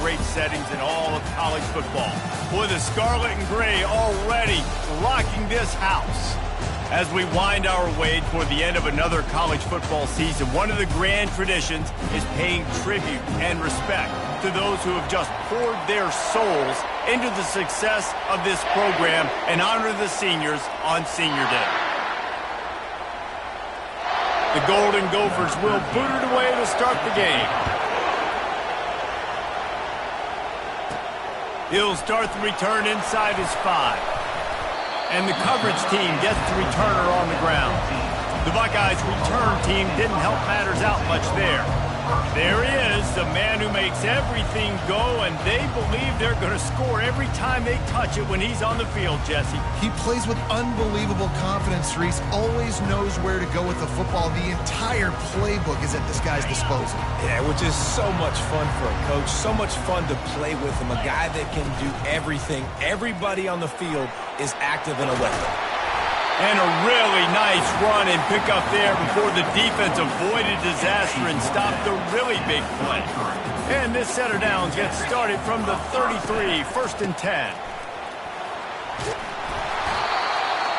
great settings in all of college football. Boy, the scarlet and gray already rocking this house. As we wind our way toward the end of another college football season, one of the grand traditions is paying tribute and respect to those who have just poured their souls into the success of this program and honor the seniors on Senior Day. The Golden Gophers will boot it away to start the game. He'll start the return inside his 5. And the coverage team gets the returner on the ground. The Buckeyes' return team didn't help matters out much there. There he is, the man who makes everything go, and they believe they're going to score every time they touch it when he's on the field, Jesse. He plays with unbelievable confidence, Reese. Always knows where to go with the football. The entire playbook is at this guy's disposal. Yeah, which is so much fun for a coach. So much fun to play with him. A guy that can do everything. Everybody on the field is active and alert. And a really nice run and pickup there before the defense avoided disaster and stopped the really big play. And this set of downs gets started from the 33, 1st and 10.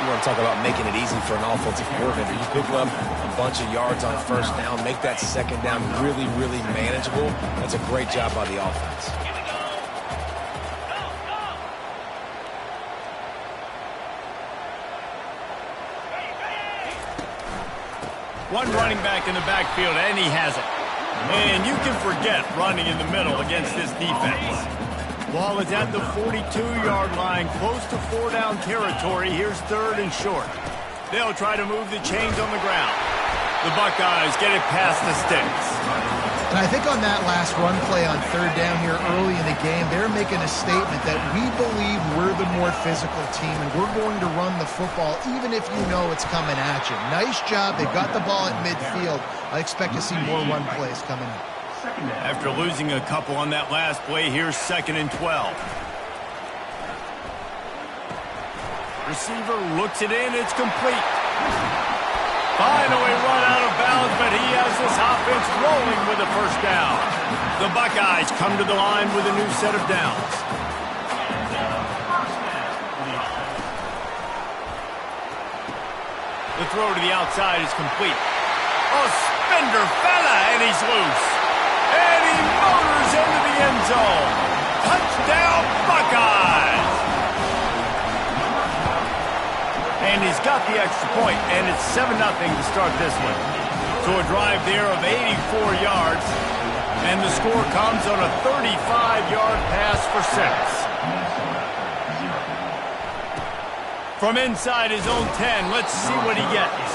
You want to talk about making it easy for an offensive coordinator. You pick up a bunch of yards on 1st down, make that 2nd down really, really manageable. That's a great job by the offense. One running back in the backfield, and he has it. And you can forget running in the middle against this defense. Ball is at the 42-yard line, close to 4-down territory. Here's 3rd and short. They'll try to move the chains on the ground. The Buckeyes get it past the sticks. And I think on that last run play on 3rd down here early in the game, they're making a statement that we believe we're the more physical team and we're going to run the football even if you know it's coming at you. Nice job. They've got the ball at midfield. I expect to see more run plays coming up. After losing a couple on that last play, here's 2nd and 12. Receiver looks it in. It's complete. Finally run out of bounds, but he has this offense rolling with a 1st down. The Buckeyes come to the line with a new set of downs. The throw to the outside is complete. Oh, Spender fella, and he's loose. And he motors into the end zone. Touchdown, Buckeyes! And he's got the extra point, and it's 7-0 to start this one. So a drive there of 84 yards, and the score comes on a 35-yard pass for 6. From inside his own 10, let's see what he gets.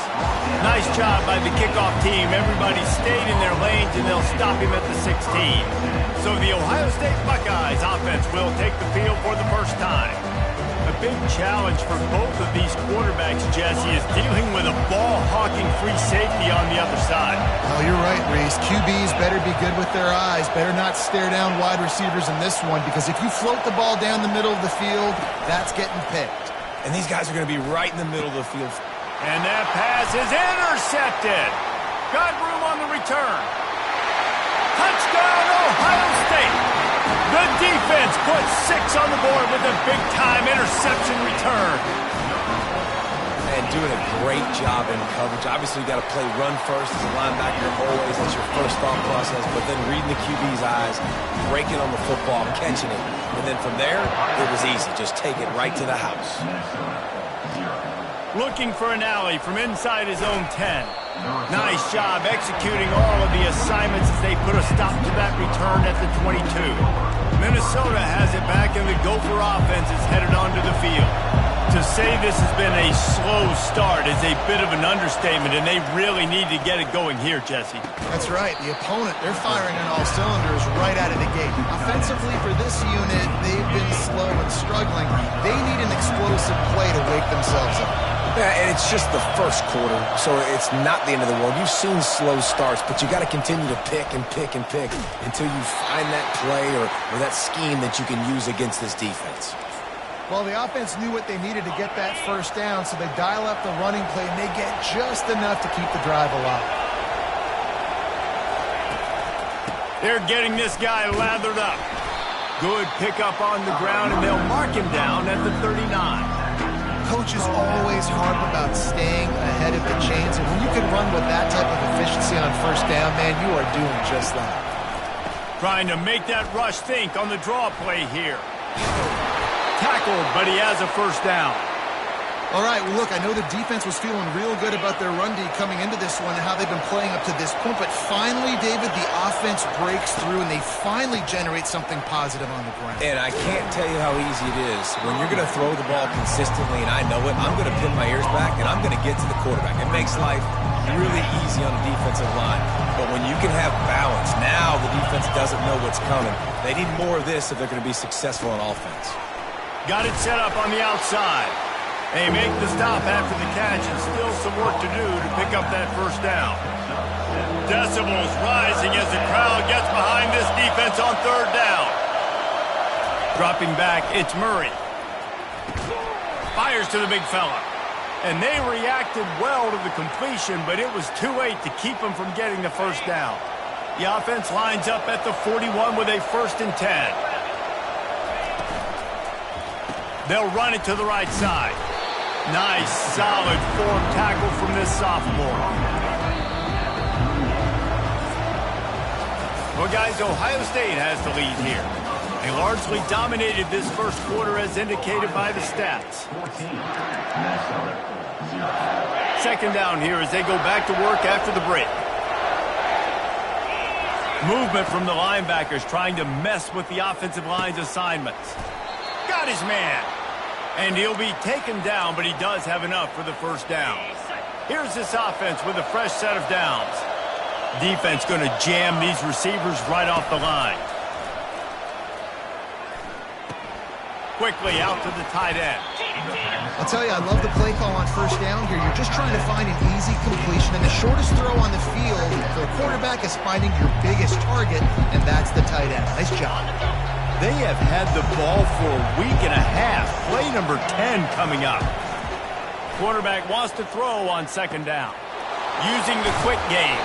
Nice job by the kickoff team. Everybody stayed in their lanes, and they'll stop him at the 16. So the Ohio State Buckeyes offense will take the field for the first time. A big challenge for both of these quarterbacks, Jesse, is dealing with a ball-hawking free safety on the other side. Oh, you're right, Reese. QBs better be good with their eyes. Better not stare down wide receivers in this one, because if you float the ball down the middle of the field, that's getting picked. And these guys are going to be right in the middle of the field. And that pass is intercepted. Got room on the return. Touchdown, Ohio State. The defense puts 6 on the board with a big-time interception return. And doing a great job in coverage. Obviously, you got to play run first as a linebacker always. That's your first thought process. But then reading the QB's eyes, breaking on the football, catching it. And then from there, it was easy. Just take it right to the house. Looking for an alley from inside his own 10. Nice job executing all of the assignments as they put a stop to that return at the 22. Minnesota has it back, and the Gopher offense is headed onto the field. To say this has been a slow start is a bit of an understatement, and they really need to get it going here, Jesse. That's right. The opponent, they're firing on all cylinders right out of the gate. Offensively for this unit, they've been slow and struggling. They need an explosive play to wake themselves up. Yeah, and it's just the first quarter, so it's not the end of the world. You've seen slow starts, but you got to continue to pick and pick and pick until you find that play or that scheme that you can use against this defense. Well, the offense knew what they needed to get that 1st down, so they dial up the running play, and they get just enough to keep the drive alive. They're getting this guy lathered up. Good pickup on the ground, and they'll mark him down at the 39. Coaches always harp about staying ahead of the chains, and when you can run with that type of efficiency on first down, man, you are doing just that. Trying to make that rush think on the draw play here. Tackled, but he has a first down. All right, well, look, I know the defense was feeling real good about their run D coming into this one and how they've been playing up to this point, but finally, David, the offense breaks through and they finally generate something positive on the ground. And I can't tell you how easy it is. When you're going to throw the ball consistently, and I know it, I'm going to pin my ears back and I'm going to get to the quarterback. It makes life really easy on the defensive line. But when you can have balance, now the defense doesn't know what's coming. They need more of this if they're going to be successful on offense. Got it set up on the outside. They make the stop after the catch and still some work to do to pick up that first down. Decibels rising as the crowd gets behind this defense on third down. Dropping back, it's Murray. Fires to the big fella. And they reacted well to the completion, but it was too late to keep them from getting the first down. The offense lines up at the 41 with a 1st and 10. They'll run it to the right side. Nice, solid form tackle from this sophomore. Well, guys, Ohio State has the lead here. They largely dominated this first quarter as indicated by the stats. Second down here as they go back to work after the break. Movement from the linebackers trying to mess with the offensive line's assignments. Got his man. And he'll be taken down, but he does have enough for the first down. Here's this offense with a fresh set of downs. Defense going to jam these receivers right off the line. Quickly out to the tight end. I'll tell you, I love the play call on first down here. You're just trying to find an easy completion, and the shortest throw on the field for a quarterback is finding your biggest target, and that's the tight end. Nice job. They have had the ball for a week and a half. Play number 10 coming up. Quarterback wants to throw on second down. Using the quick game.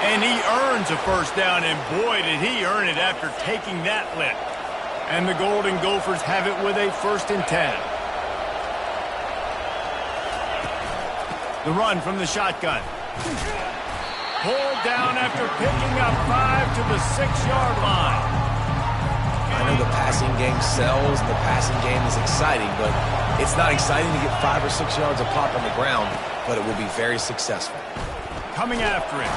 And he earns a first down, and boy, did he earn it after taking that lick. And the Golden Gophers have it with a 1st and 10. The run from the shotgun. Pulled down after picking up 5 to the 6-yard line. I know the passing game sells, and the passing game is exciting, but it's not exciting to get 5 or 6 yards of pop on the ground, but it will be very successful. Coming after him.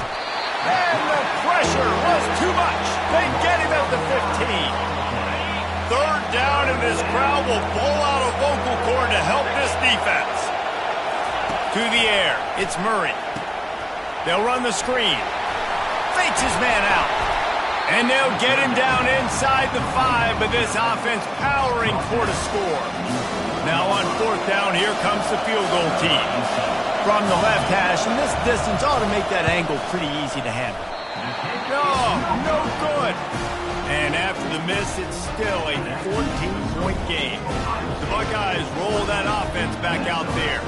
And the pressure was too much. They get him at the 15. Third down, and this crowd will pull out a vocal cord to help this defense. To the air, it's Murray. They'll run the screen. Fakes his man out. And they'll get him down inside the 5, but this offense powering for the score. Now on fourth down, here comes the field goal team. From the left hash, and this distance ought to make that angle pretty easy to handle. No good. And after the miss, it's still a 14-point game. The Buckeyes roll that offense back out there.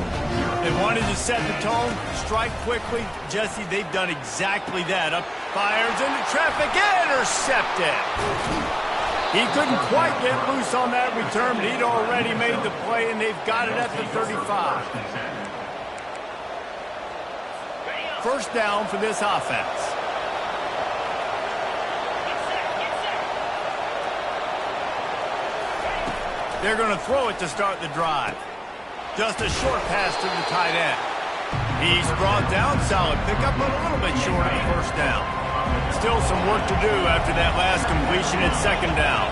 They wanted to set the tone, strike quickly. Jesse, they've done exactly that. Up fires into traffic, intercepted. He couldn't quite get loose on that return, but he'd already made the play, and they've got it at the 35. First down for this offense. They're going to throw it to start the drive. Just a short pass to the tight end. He's brought down, solid pickup, but a little bit short of the first down. Still some work to do after that last completion at second down.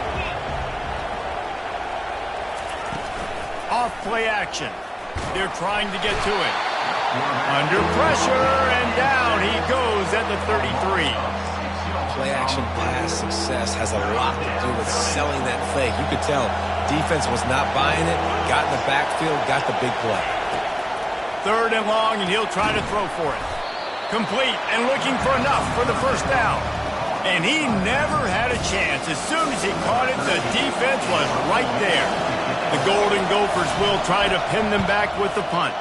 Off play action. They're trying to get to it. Under pressure, and down he goes at the 33. Play action pass success has a lot to do with selling that fake. You could tell defense was not buying it, got in the backfield, got the big play. Third and long, and he'll try to throw for it. Complete and looking for enough for the first down. And he never had a chance. As soon as he caught it, the defense was right there. The Golden Gophers will try to pin them back with the punt.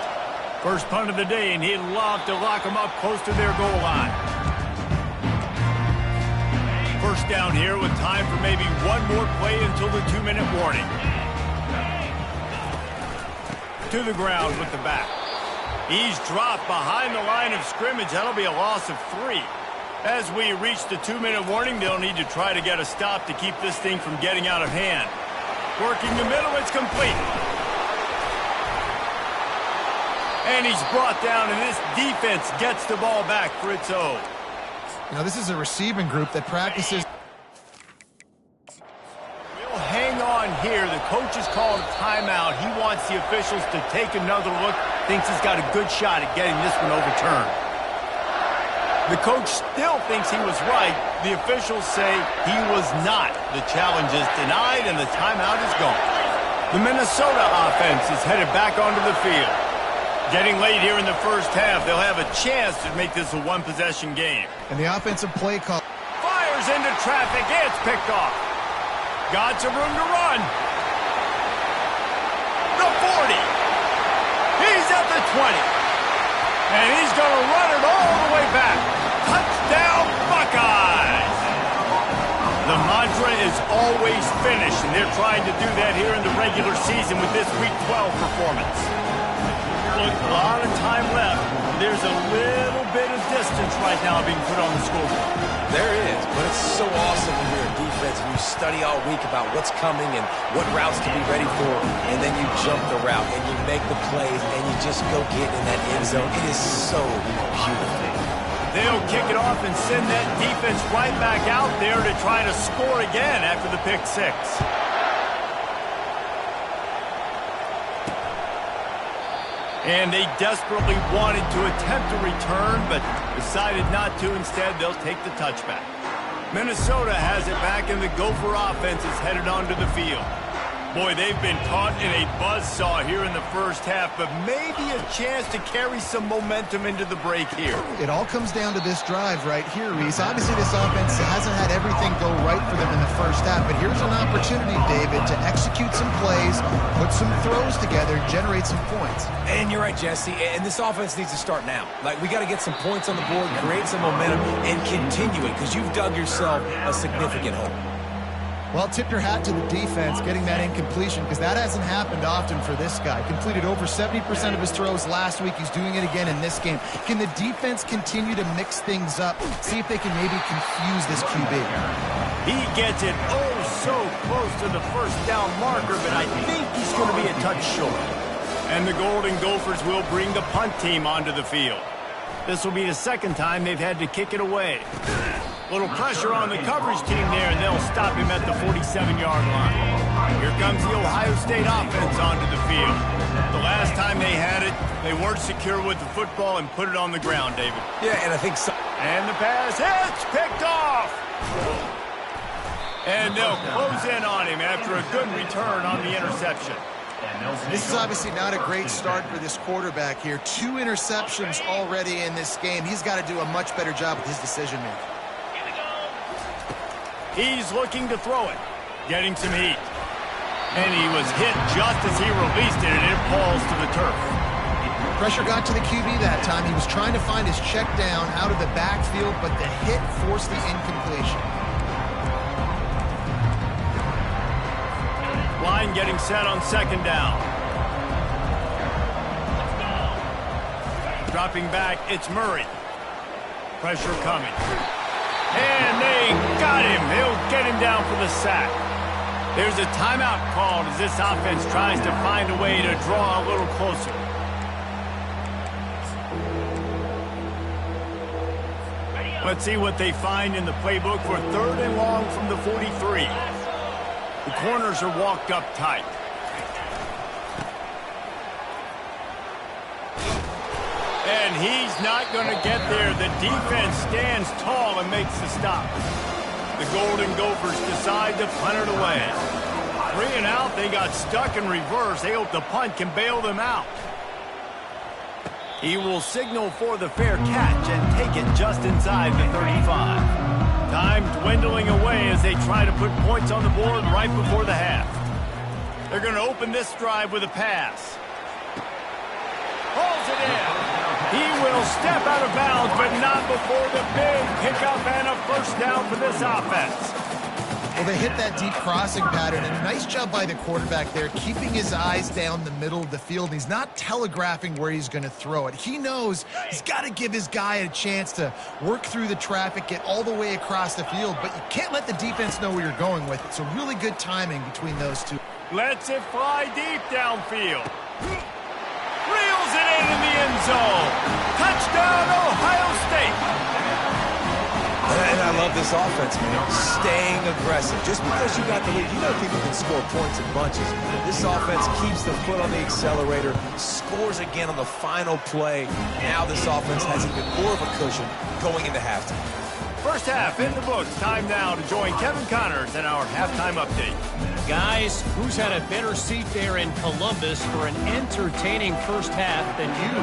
First punt of the day, and he'd love to lock them up close to their goal line. First down here with time for maybe one more play until the 2-minute warning. To the ground with the back. He's dropped behind the line of scrimmage. That'll be a loss of 3. As we reach the 2-minute warning, they'll need to try to get a stop to keep this thing from getting out of hand. Working the middle, it's complete. And he's brought down, and this defense gets the ball back for its own. Now, this is a receiving group that practices. We'll hang on here. The coach has called a timeout. He wants the officials to take another look. Thinks he's got a good shot at getting this one overturned. The coach still thinks he was right. The officials say he was not. The challenge is denied, and the timeout is gone. The Minnesota offense is headed back onto the field. Getting late here in the first half, they'll have a chance to make this a one-possession game. And the offensive play call. Fires into traffic. It's picked off. Got some room to run. The 40. He's at the 20. And he's going to run it all the way back. Touchdown, Buckeyes! The mantra is always finish, and they're trying to do that here in the regular season with this Week 12 performance. Look, a lot of time left. There's a little bit of distance right now being put on the scoreboard. There is, but it's so awesome when you're a defense and you study all week about what's coming and what routes to be ready for, and then you jump the route and you make the plays and you just go get in that end zone. It is so beautiful. They'll kick it off and send that defense right back out there to try to score again after the pick 6. And they desperately wanted to attempt a return, but decided not to. Instead, they'll take the touchback. Minnesota has it back, and the Gopher offense is headed onto the field. Boy, they've been caught in a buzzsaw here in the first half, but maybe a chance to carry some momentum into the break here. It all comes down to this drive right here, Reese. Obviously, this offense hasn't had everything go right for them in the first half, but here's an opportunity, David, to execute some plays, put some throws together, generate some points. And you're right, Jesse, and this offense needs to start now. Like, we got to get some points on the board, create some momentum, and continue it, because you've dug yourself a significant hole. Well, tip your hat to the defense getting that incompletion, because that hasn't happened often for this guy. Completed over 70% of his throws last week. He's doing it again in this game. Can the defense continue to mix things up? See if they can maybe confuse this QB. He gets it so close to the first down marker, but I think he's going to be a touch short. And the Golden Gophers will bring the punt team onto the field. This will be the second time they've had to kick it away. Little pressure on the coverage team there, and they'll stop him at the 47-yard line. Here comes the Ohio State offense onto the field. The last time they had it, they weren't secure with the football and put it on the ground, David. Yeah, and I think so. And the pass hits, picked off. And they'll close in on him after a good return on the interception. This is obviously not a great start for this quarterback here. 2 interceptions already in this game. He's got to do a much better job with his decision-making. He's looking to throw it, getting some heat. And he was hit just as he released it, and it falls to the turf. Pressure got to the QB that time. He was trying to find his check down out of the backfield, but the hit forced the incompletion. Line getting set on second down. Dropping back, it's Murray. Pressure coming. And they got him. They'll get him down for the sack. There's a timeout called as this offense tries to find a way to draw a little closer. Let's see what they find in the playbook for 3rd and long from the 43. The corners are walked up tight. And he's not going to get there. The defense stands tall and makes the stop. The Golden Gophers decide to punt it away. 3 and out, they got stuck in reverse. They hope the punt can bail them out. He will signal for the fair catch and take it just inside the 35. Time dwindling away as they try to put points on the board right before the half. They're going to open this drive with a pass. Hauls it in. He will step out of bounds, but not before the big pickup and a first down for this offense. Well, they hit that deep crossing pattern, and a nice job by the quarterback there, keeping his eyes down the middle of the field. He's not telegraphing where he's going to throw it. He knows he's got to give his guy a chance to work through the traffic, get all the way across the field, but you can't let the defense know where you're going with it. So really good timing between those two. Lets it fly deep downfield. Reels it in the end zone. Touchdown, Ohio State. And I love this offense, man. Staying aggressive. Just because you got the lead, you know people can score points in bunches. This offense keeps the foot on the accelerator, scores again on the final play. Now this offense has even more of a cushion going into halftime. First half in the books. Time now to join Kevin Connors in our halftime update. Guys, who's had a better seat there in Columbus for an entertaining first half than you?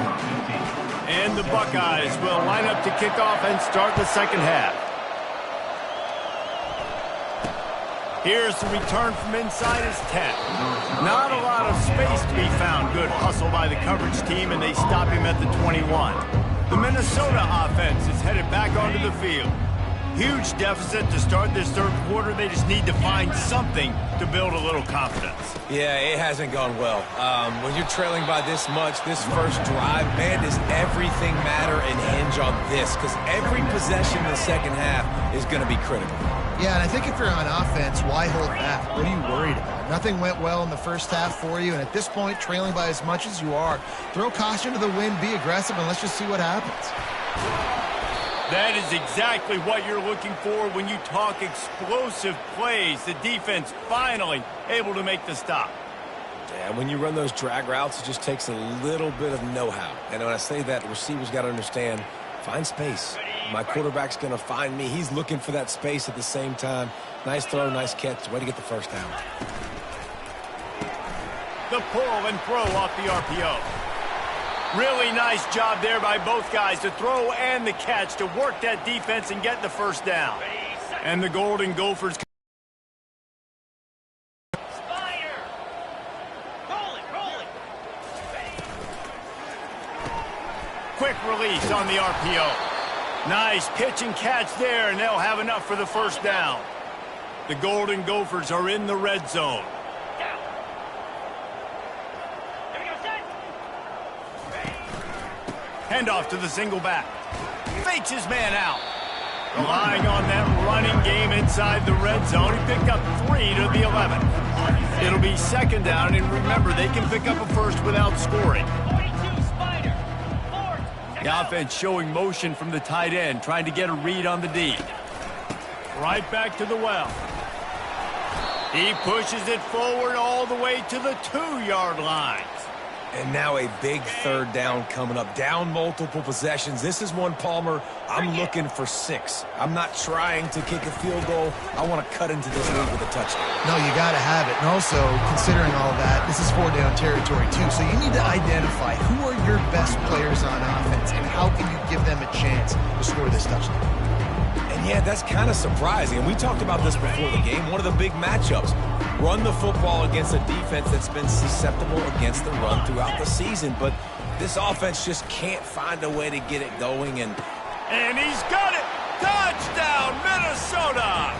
And the Buckeyes will line up to kick off and start the second half. Here's the return from inside his 10. Not a lot of space to be found. Good hustle by the coverage team, and they stop him at the 21. The Minnesota offense is headed back onto the field. Huge deficit to start this third quarter. They just need to find something to build a little confidence. Yeah, it hasn't gone well. When you're trailing by this much, this first drive, man, does everything matter and hinge on this? Because every possession in the second half is going to be critical. Yeah, and I think if you're on offense, why hold back? What are you worried about? Nothing went well in the first half for you, and at this point, trailing by as much as you are, throw caution to the wind, be aggressive, and let's just see what happens. That is exactly what you're looking for when you talk explosive plays. The defense finally able to make the stop. Yeah, when you run those drag routes, it just takes a little bit of know-how. And when I say that, the receivers got to understand, find space. My quarterback's going to find me. He's looking for that space at the same time. Nice throw, nice catch. Way to get the first down. The pull and throw off the RPO. Really nice job there by both guys, the throw and the catch, to work that defense and get the first down. And the Golden Gophers. Quick release on the RPO. Nice pitch and catch there, and they'll have enough for the first down. The Golden Gophers are in the red zone. Handoff to the single back. Fakes his man out. Relying on that running game inside the red zone. He picked up 3 to the 11. It'll be second down, and remember, they can pick up a first without scoring. The offense showing motion from the tight end, trying to get a read on the D. Right back to the well. He pushes it forward all the way to the 2-yard line. And now a big third down coming up. Down multiple possessions. This is one, Palmer, I'm looking for 6. I'm not trying to kick a field goal. I want to cut into this lead with a touchdown. No, you got to have it. And also, considering all that, this is 4-down territory too. So you need to identify who are your best players on offense and how can you give them a chance to score this touchdown. And yeah, that's kind of surprising. And we talked about this before the game. One of the big matchups. Run the football against a defense that's been susceptible against the run throughout the season. But this offense just can't find a way to get it going. And he's got it! Touchdown, Minnesota!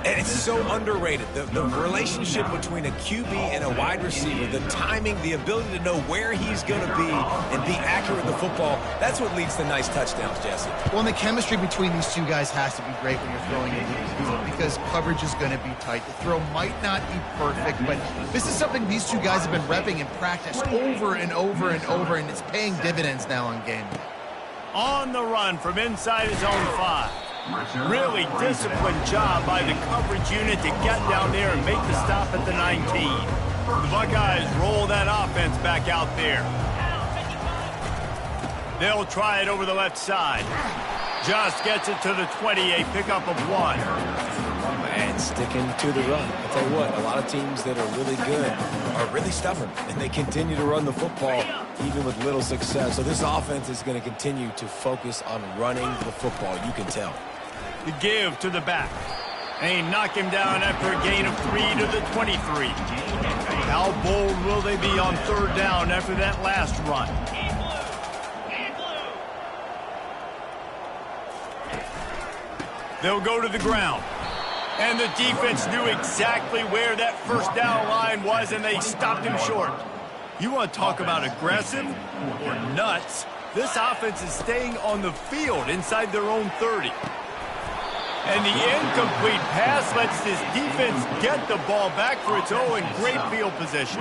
And it's so underrated. The relationship between a QB and a wide receiver, the timing, the ability to know where he's going to be and be accurate with the football, that's what leads to nice touchdowns, Jesse. Well, and the chemistry between these two guys has to be great when you're throwing into the field because coverage is going to be tight. The throw might not be perfect, but this is something these two guys have been repping in practice over and over and over, and it's paying dividends now on game day. On the run from inside his own 5. Really disciplined job by the coverage unit to get down there and make the stop at the 19. The Buckeyes roll that offense back out there. They'll try it over the left side. Just gets it to the 20, a pickup of 1. And sticking to the run. I'll tell you what, a lot of teams that are really good are really stubborn, and they continue to run the football even with little success. So this offense is going to continue to focus on running the football, you can tell. The give to the back. They knock him down after a gain of 3 to the 23. How bold will they be on third down after that last run? They'll go to the ground. And the defense knew exactly where that first down line was, and they stopped him short. You want to talk about aggressive or nuts? This offense is staying on the field inside their own 30. And the incomplete pass lets this defense get the ball back for its own in great field position.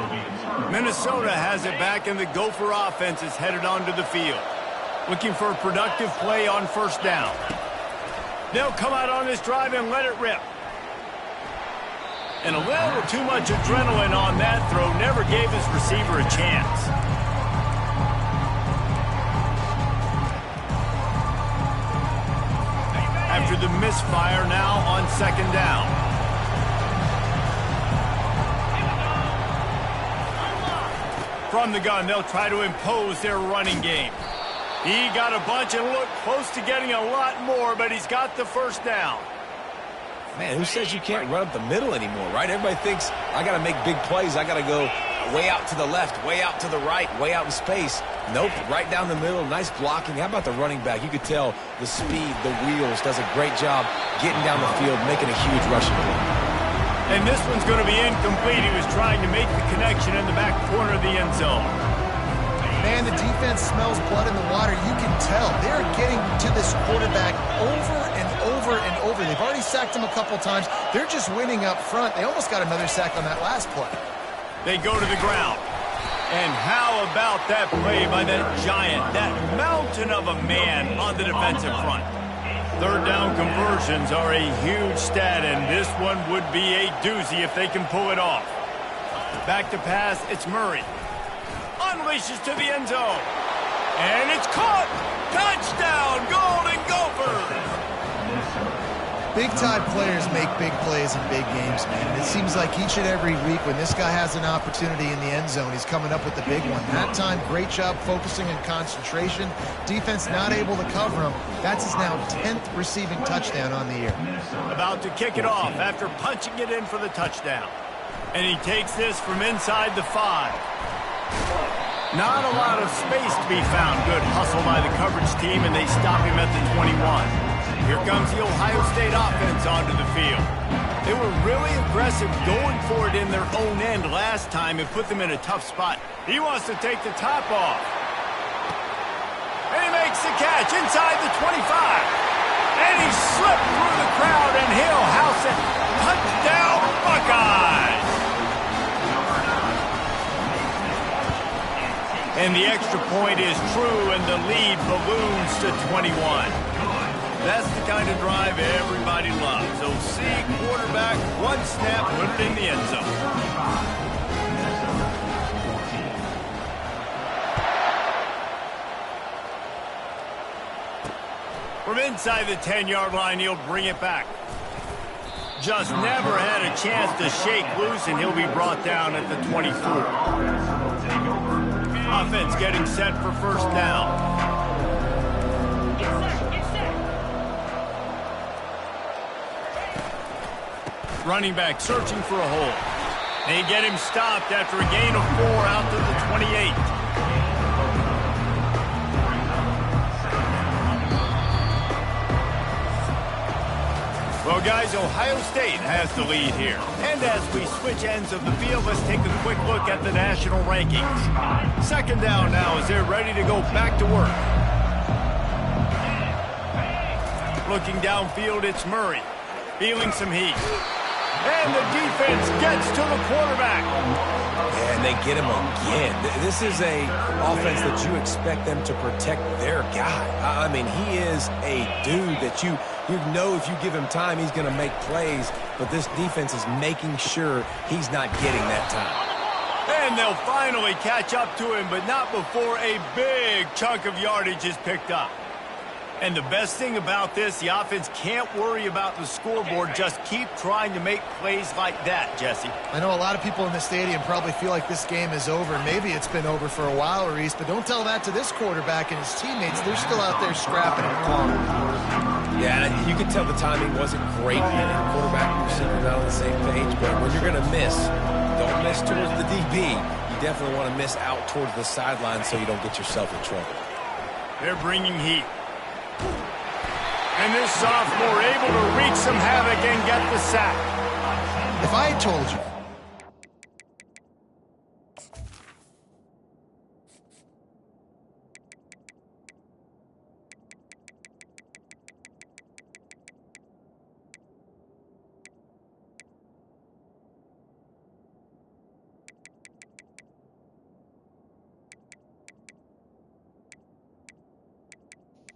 Minnesota has it back, and the Gopher offense is headed onto the field, looking for a productive play on first down. They'll come out on this drive and let it rip. And a little too much adrenaline on that throw never gave his receiver a chance. After the misfire, now on second down. From the gun, they'll try to impose their running game. He got a bunch and looked close to getting a lot more, but he's got the first down. Man, who says you can't run up the middle anymore, right? Everybody thinks, I got to make big plays. I got to go way out to the left, way out to the right, way out in space. Nope, right down the middle, nice blocking. How about the running back? You could tell the speed, the wheels, does a great job getting down the field, making a huge rushing play. And this one's going to be incomplete. He was trying to make the connection in the back corner of the end zone. Man, the defense smells blood in the water. You can tell. They're getting to this quarterback over and over and over. They've already sacked him a couple times. They're just winning up front. They almost got another sack on that last play. They go to the ground. And how about that play by that giant, that mountain of a man on the defensive front? Third down conversions are a huge stat, and this one would be a doozy if they can pull it off. Back to pass, it's Murray. Unleashes to the end zone. And it's caught. Touchdown, Golden Gophers. Big-time players make big plays in big games, man. And it seems like each and every week when this guy has an opportunity in the end zone, he's coming up with the big one. That time, great job focusing and concentration. Defense not able to cover him. That's his now 10th receiving touchdown on the year. About to kick it off after punching it in for the touchdown. And he takes this from inside the 5. Not a lot of space to be found. Good hustle by the coverage team, and they stop him at the 21. Here comes the Ohio State offense onto the field. They were really aggressive going for it in their own end last time and put them in a tough spot. He wants to take the top off. And he makes the catch inside the 25. And he slipped through the crowd, and he'll house it. Touchdown, Buckeyes! And the extra point is true, and the lead balloons to 21. That's the kind of drive everybody loves. OC quarterback, one snap, put it in the end zone. From inside the 10-yard line, he'll bring it back. Just never had a chance to shake loose, and he'll be brought down at the 24. Offense getting set for first down. Running back searching for a hole. They get him stopped after a gain of 4 out to the 28. Well, guys, Ohio State has the lead here. And as we switch ends of the field, let's take a quick look at the national rankings. Second down now as they're ready to go back to work. Looking downfield, it's Murray. Feeling some heat. And the defense gets to the quarterback. Yeah, and they get him again. This is a offense that you expect them to protect their guy. I mean, he is a dude that you know if you give him time, he's going to make plays. But this defense is making sure he's not getting that time. And they'll finally catch up to him, but not before a big chunk of yardage is picked up. And the best thing about this, the offense can't worry about the scoreboard. Just keep trying to make plays like that, Jesse. I know a lot of people in the stadium probably feel like this game is over. Maybe it's been over for a while, Reese, but don't tell that to this quarterback and his teammates. They're still out there scrapping and clawing. Yeah, you could tell the timing wasn't great. Quarterback and receiver not on the same page, but when you're going to miss, don't miss towards the DB. You definitely want to miss out towards the sideline so you don't get yourself in trouble. They're bringing heat. And this sophomore able to wreak some havoc and get the sack. If I had told you.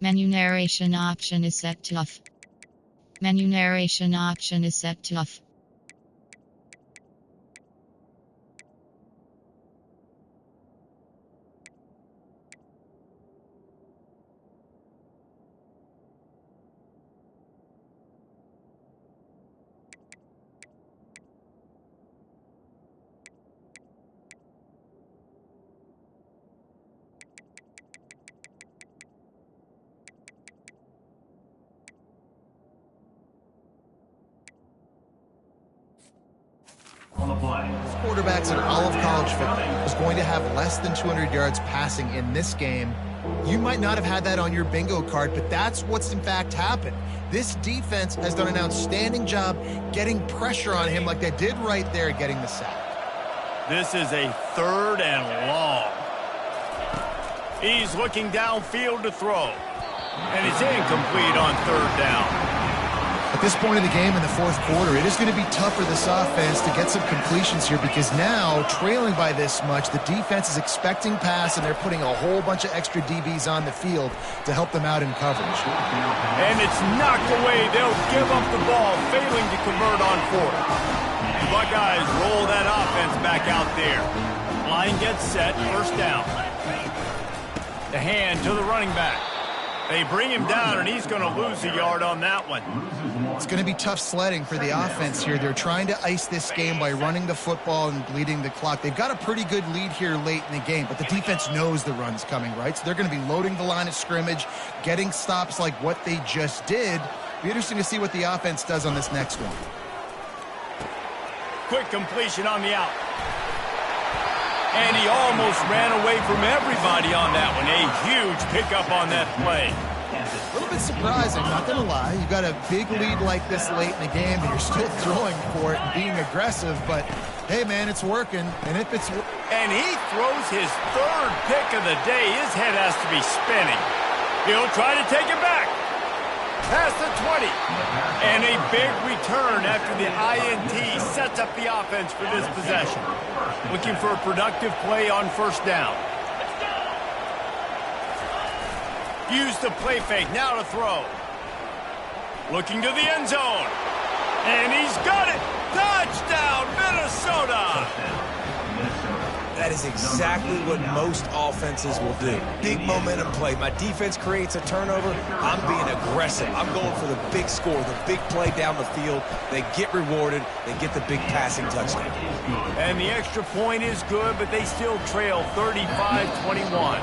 Menu narration option is set to off. Menu narration option is set to off. Quarterbacks in all of college football is going to have less than 200 yards passing in this game. You might not have had that on your bingo card, but that's what's in fact happened. This defense has done an outstanding job getting pressure on him like they did right there, getting the sack. This is a 3rd and long. He's looking downfield to throw. And it's incomplete on 3rd down. At this point in the game in the 4th quarter, it is going to be tough for this offense to get some completions here because now, trailing by this much, the defense is expecting pass and they're putting a whole bunch of extra DBs on the field to help them out in coverage. And it's knocked away. They'll give up the ball, failing to convert on 4th. The Buckeyes roll that offense back out there. Line gets set, 1st down. The hand to the running back. They bring him down, and he's going to lose a yard on that one. It's going to be tough sledding for the offense here. They're trying to ice this game by running the football and bleeding the clock. They've got a pretty good lead here late in the game, but the defense knows the run's coming, right? So they're going to be loading the line of scrimmage, getting stops like what they just did. Be interesting to see what the offense does on this next one. Quick completion on the out. And he almost ran away from everybody on that one. A huge pickup on that play. A little bit surprising, not going to lie. You got a big lead like this late in the game, and you're still throwing for it and being aggressive. But, hey, man, it's working. And if it's... And he throws his 3rd pick of the day. His head has to be spinning. He'll try to take it back. Past the 20. And a big return after the INT sets up the offense for this possession. Looking for a productive play on 1st down. Use the play fake, now to throw. Looking to the end zone. And he's got it! Touchdown, Minnesota! That is exactly what most offenses will do. Big momentum play. My defense creates a turnover. I'm being aggressive. I'm going for the big score, the big play down the field. They get rewarded. They get the big passing touchdown. And the extra point is good, but they still trail 35-21.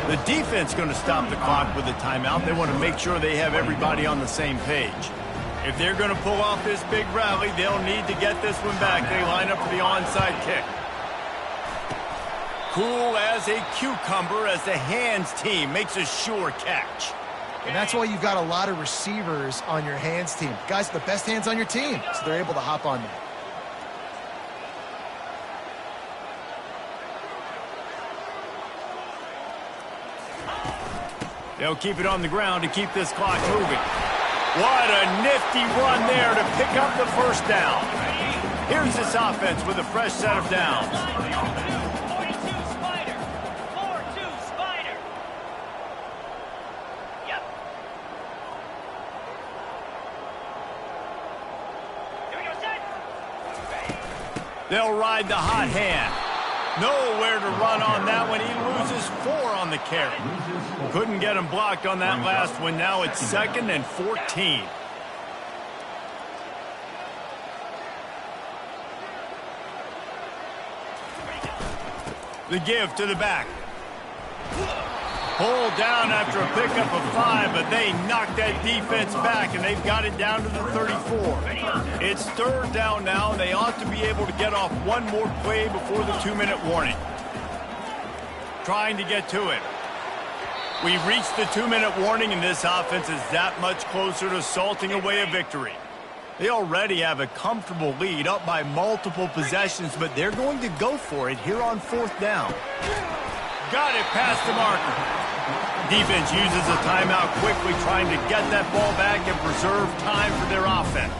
The defense going to stop the clock with a timeout. They want to make sure they have everybody on the same page. If they're going to pull off this big rally, they'll need to get this one back. They line up for the onside kick. Cool as a cucumber as the hands team makes a sure catch. And that's why you've got a lot of receivers on your hands team. Guys, the best hands on your team, so they're able to hop on that. They'll keep it on the ground to keep this clock moving. What a nifty run there to pick up the 1st down. Here's this offense with a fresh set of downs. They'll ride the hot hand. Nowhere to run on that one. He loses 4 on the carry. Couldn't get him blocked on that last one. Now it's 2nd and 14. The give to the back. Pulled down after a pickup of 5, but they knocked that defense back, and they've got it down to the 34. It's 3rd down now, and they ought to be able to get off one more play before the 2-minute warning. Trying to get to it. We've reached the 2-minute warning, and this offense is that much closer to salting away a victory. They already have a comfortable lead, up by multiple possessions, but they're going to go for it here on 4th down. Got it past the marker. Defense uses a timeout quickly, trying to get that ball back and preserve time for their offense.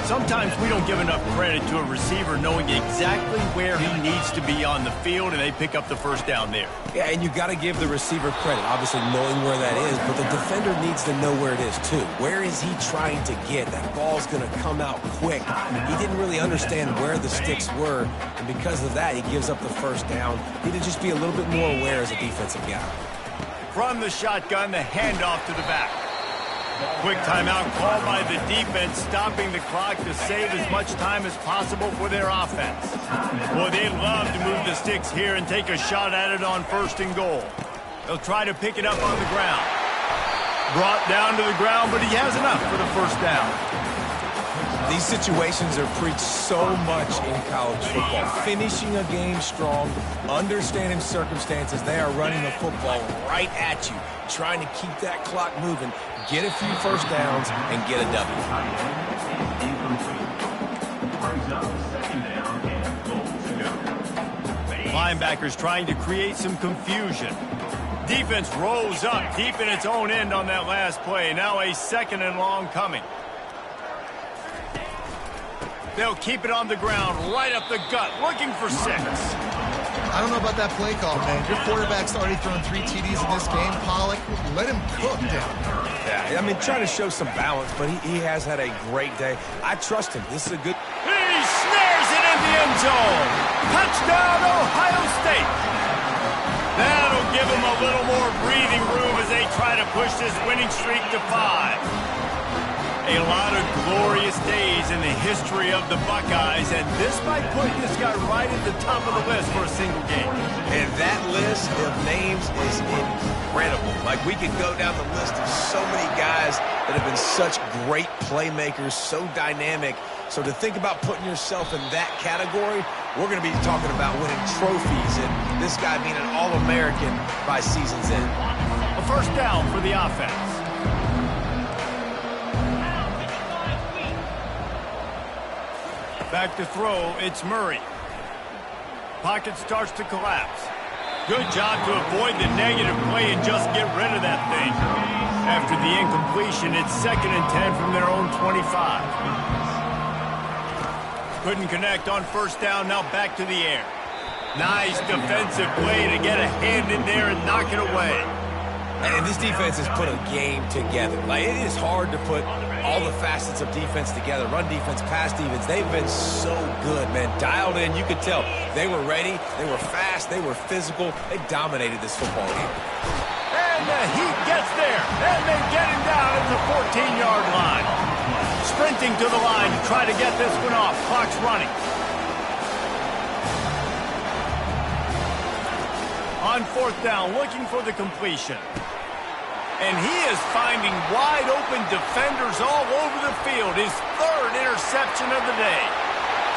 Sometimes we don't give enough credit to a receiver knowing exactly where he needs to be on the field, and they pick up the 1st down there. Yeah, and you got to give the receiver credit, obviously knowing where that is, but the defender needs to know where it is too. Where is he trying to get? That ball's going to come out quick. He didn't really understand where the sticks were, and because of that, he gives up the 1st down. He needed to just be a little bit more aware as a defensive guy. From the shotgun, the handoff to the back. Quick timeout called by the defense, stopping the clock to save as much time as possible for their offense. Well, they love to move the sticks here and take a shot at it on 1st and goal. They'll try to pick it up on the ground. Brought down to the ground, but he has enough for the 1st down. These situations are preached so much in college football. Finishing a game strong, understanding circumstances. They are running the football right at you, trying to keep that clock moving, get a few 1st downs, and get a W. Linebackers trying to create some confusion. Defense rolls up deep in its own end on that last play. Now a 2nd and long coming. They'll keep it on the ground, right up the gut, looking for 6. I don't know about that play call, man. Your quarterback's already thrown 3 TDs in this game. Pollock, let him cook down there. Yeah, I mean, trying to show some balance, but he has had a great day. I trust him. This is a good... He snares it in the end zone. Touchdown, Ohio State. That'll give them a little more breathing room as they try to push this winning streak to 5. A lot of glorious days in the history of the Buckeyes, and this might put this guy right at the top of the list for a single game. And that list of names is incredible. Like, we could go down the list of so many guys that have been such great playmakers, so dynamic. So to think about putting yourself in that category, we're going to be talking about winning trophies and this guy being an All-American by season's end. A 1st down for the offense. Back to throw, it's Murray. Pocket starts to collapse. Good job to avoid the negative play and just get rid of that thing. After the incompletion, it's 2nd and 10 from their own 25. Couldn't connect on 1st down, now back to the air. Nice defensive play to get a hand in there and knock it away. And this defense has put a game together. Like, it is hard to put all the facets of defense together. Run defense, pass defense. They've been so good, man. Dialed in. You could tell they were ready. They were fast. They were physical. They dominated this football game. And the Heat gets there. And they get him down at the 14-yard line. Sprinting to the line to try to get this one off. Clock's running. On 4th down, looking for the completion. And he is finding wide-open defenders all over the field. His 3rd interception of the day.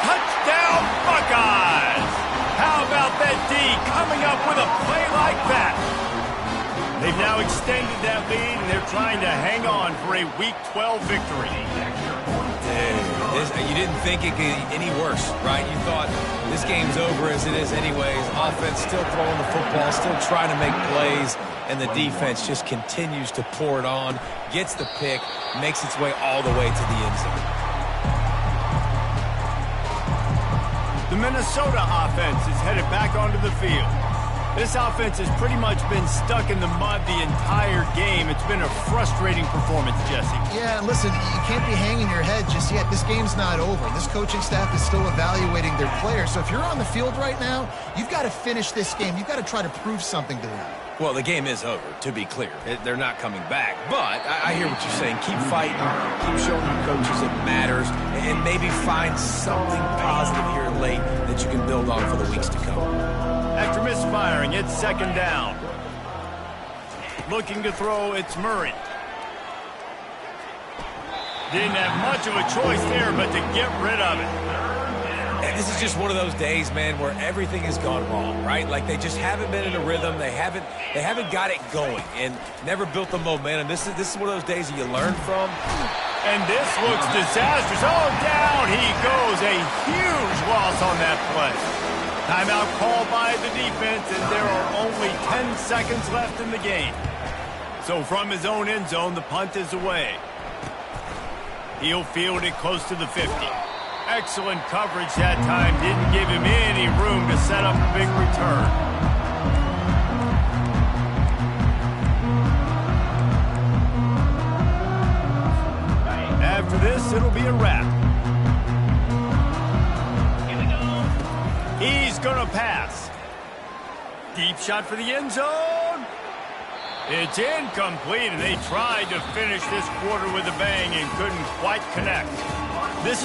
Touchdown, Buckeyes! How about that D coming up with a play like that? They've now extended that lead, and they're trying to hang on for a Week 12 victory. You didn't think it could get any worse, right? You thought this game's over as it is anyways. Offense still throwing the football, still trying to make plays, and the defense just continues to pour it on, gets the pick, makes its way all the way to the end zone. The Minnesota offense is headed back onto the field. This offense has pretty much been stuck in the mud the entire game. It's been a frustrating performance, Jesse. Yeah, and listen, you can't be hanging your head just yet. This game's not over. This coaching staff is still evaluating their players. So if you're on the field right now, you've got to finish this game. You've got to try to prove something to them. Well, the game is over, to be clear. They're not coming back. But I hear what you're saying. Keep fighting. Keep showing your coaches it matters. And maybe find something positive here late that you can build on for the weeks to come. After misfiring, it's 2nd down. Looking to throw, it's Murray. Didn't have much of a choice there, but to get rid of it. And this is just one of those days, man, where everything has gone wrong, right? Like they just haven't been in a rhythm. They haven't got it going and never built the momentum. This is one of those days that you learn from. And this looks disastrous. Oh, down he goes. A huge loss on that play. Timeout called by the defense, and there are only 10 seconds left in the game. So from his own end zone, the punt is away. He'll field it close to the 50. Excellent coverage that time. Didn't give him any room to set up a big return. After this, it'll be a wrap. Here we go. He's going to pass. Deep shot for the end zone. It's incomplete, and they tried to finish this quarter with a bang and couldn't quite connect. This is